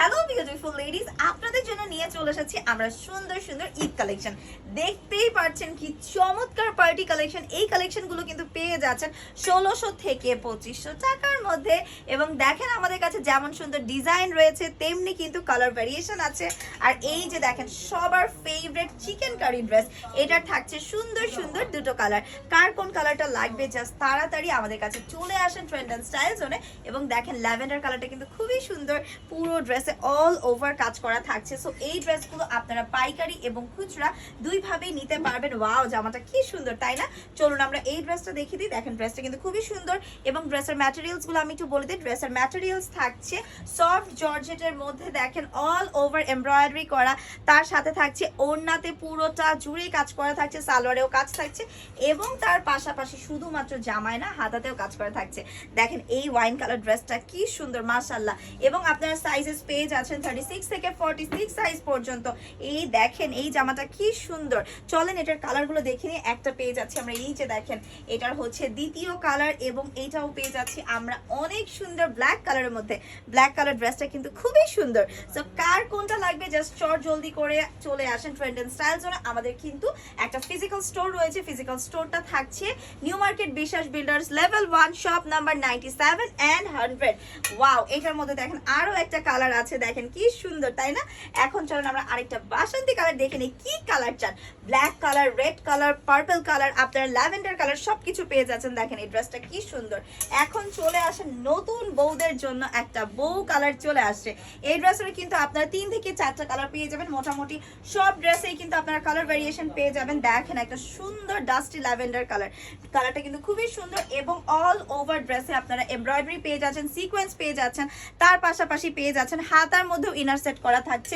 Hello beautiful ladies, আপনাদের জন্য নিয়ে চলে এসেছি আমরা সুন্দর সুন্দর ঈদ কালেকশন। দেখতেই পাচ্ছেন কি চমৎকার পার্টি কালেকশন। এই কালেকশনগুলো কিন্তু পেয়ে যাচ্ছেন 1600 থেকে 2500 টাকার মধ্যে। এবং দেখেন আমাদের কাছে যেমন সুন্দর ডিজাইন রয়েছে তেমনি কিন্তু কালার ভ্যারিয়েশন আছে। আর এই যে দেখেন সবার ফেভারিট চিকেন কারি ড্রেস, এটা থাকছে সুন্দর সুন্দর দুটো কালার। কার কোন কালারটা লাগবে জাস্ট তাড়াতাড়ি আমাদের কাছে চলে আসেন ট্রেন্ড অ্যান্ড স্টাইল জোনে। এবং দেখেন ল্যাভেন্ডার কালারটা কিন্তু খুবই সুন্দর, পুরো ড্রেসে অল ওভার কাজ করা থাকছে। সো এই ড্রেসগুলো আপনারা পাইকারি এবং খুচরা দুইভাবেই নিতে পারবেন। ওয়াও, জামাটা কি সুন্দর তাই না? চলুন আমরা এই ড্রেসটা দেখিয়ে দিই। দেখেন ড্রেসটা কিন্তু খুবই সুন্দর এবং ড্রেসের ম্যাটেরিয়ালসগুলো আমি একটু বলে দিই। ড্রেসের ম্যাটেরিয়ালস থাকছে সফট জর্জেটের মধ্যে, দেখেন অল ওভার এমব্রয়ডারি করা। তার সাথে থাকছে ওড়নাতে পুরোটা জুড়ে কাজ করা থাকছে, সালোয়ারেও কাজ থাকছে এবং তার পাশাপাশি শুধুমাত্র জামায় না হাতাতেও কাজ করা থাকছে। দেখেন এই ওয়াইন কালার ড্রেসটা কি সুন্দর মাশাআল্লাহ। এবং আপনারা সাইজেস পেয়ে যাচ্ছেন 36 থেকে 46 সাইজ পর্যন্ত। এই দেখেন এই জামাটা কি সুন্দর। চলেন এটার কালারগুলো দেখে নিই। একটা পেয়ে যাচ্ছি আমরা, এই যে দেখেন এটার হচ্ছে দ্বিতীয় কালার এবং এটাও পেয়ে যাচ্ছি আমরা অনেক সুন্দর ব্ল্যাক কালারের মধ্যে। ব্ল্যাক কালার ড্রেসটা কিন্তু খুবই সুন্দর। সো কার কোনটা লাগবে জাস্ট চট জলদি করে চলে আসেন ট্রেন্ড এন্ড স্টাইল জোনে। আমাদের কিন্তু একটা ফিজিক্যাল স্টোর রয়েছে। ফিজিক্যাল স্টোরটা থাকছে New Market Biswas builders level 1 shop number 97 and 100। Wow, এটার মধ্যে দেখেন আরো একটা কালার আছে, দেখেন কি সুন্দর তাই না? এখন চলুন আমরা আরেকটা বাসন্তী কালার দেখে নিই। কি কালার চান? Black colour, red colour, purple colour, আপনার ল্যাভেন্ডার কালার সবকিছু পেয়ে যাচ্ছেন। দেখেন এই ড্রেসটা কি সুন্দর। এখন চলে আসেন নতুন বউদের জন্য একটা বউ কালার চলে আসছে। এই ড্রেসের কিন্তু আপনারা 3 থেকে 4টা কালার পেয়ে যাবেন। মোটামুটি সব ড্রেসেই কিন্তু আপনারা কালার ভ্যারিয়েশন পেয়ে যাবেন। দেখেন একটা সুন্দর ডাস্টি ল্যাভেন্ডার কালার, কালারটা কিন্তু খুবই সুন্দর এবং অল ওভার ড্রেসে আপনারা এমব্রয়ডারি পেয়ে যাচ্ছেন, সিকোয়েন্স পেয়ে যাচ্ছেন, তার পাশাপাশি পেয়ে যাচ্ছেন হাতার মধ্যেও ইনার সেট করা থাকছে,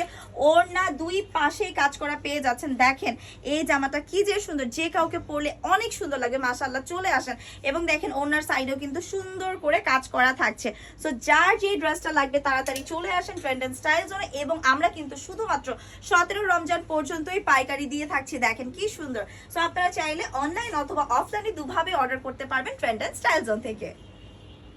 ওড়না দুই পাশেই কাজ করা পেয়ে যাচ্ছেন। দেখেন এই জামাটা কি যে সুন্দর, যে কাউকে পরলে অনেক সুন্দর লাগে মাশাআল্লাহ। চলে আসেন এবং দেখেন ওড়নার সাইডেও কিন্তু সুন্দর করে কাজ করা থাকছে। সো যার যে ড্রেসটা লাগবে তাড়াতাড়ি চলে আসেন ট্রেন্ড এন্ড স্টাইল জোনে। এবং আমরা কিন্তু শুধুমাত্র 17 রমজান পর্যন্তই পাইকারি দিয়ে থাকছি। দেখেন কি সুন্দর। সো আপনারা চাইলে অনলাইন অথবা অফলাইনে দুভাবে অর্ডার করতে পারবেন ট্রেন্ড এন্ড স্টাইল জোন থেকে।